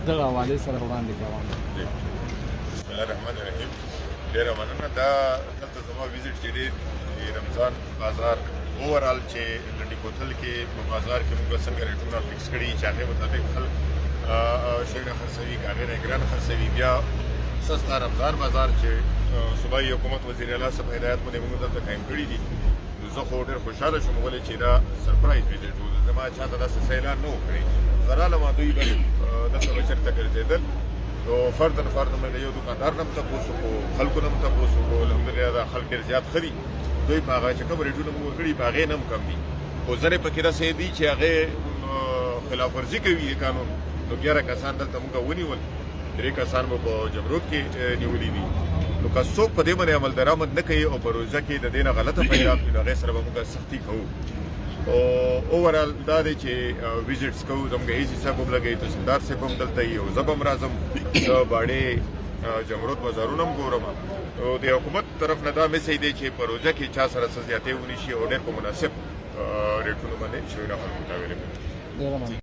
دغه حوالې سره وړاندې کوم. بسم الله الرحمن الرحیم. ډېره مننه. دا دلته زما ویزټ چې دی رمضان بازار اوورال چې لنډي کوتل کې په بازار کې موږ څنګه ریټونه فکس کړي چې هغې مطابق خلک شیونه خرڅوي، که هغې نه ګران خرڅوي. بیا سستا رمضان بازار چې صوبایي حکومت وزیر اعلی صاحب هدایت باندې موږ دلته قایم کړي دي، نو زه خو ډېر خوشحاله شوم ولې چې دا سرپرایز ویزټ و. زما چاته داسې څه اعلان نه و کړی. زه رالم دوی به دلته به چېرته ګرځېدل، نو فردن مې د یو دوکاندار نه هم تپوس وکړو، خلکو نه هم تپوس وکړو. الحمدلله دا خلک ډېر زیات ښه دي. دوی په هغه چې کوم ریټونه موږ ورکړي په هغې نه هم کم دي، خو ځینې پکې داسې دي چې هغې خلاف ورزي کوي د قانون. نو 11 کسان دلته موږ ونیول، 3 کسان مو په جمرود کې نیولي دي. نو که څوک په دې باندې عمل درآمد نه کوي او په روژه کې د دې نه غلطه پیدا کړي نو هغې سره به موږ سختي کوو. او اوورال دا دی چې ویزټس کوو. زموږ ایسي صاحب هم لګوي، تحصیلدار صاحب هم دلته وي، او زه به هم راځم. د باڼې جمرود بازارونه هم ګورم. او د حکومت طرف نه دا میسج دی چې په روژه کې چا سره څه زیاتې ونشي او ډېر په مناسب ریټونو باندې شیونه خلکو ته ویلی کړي.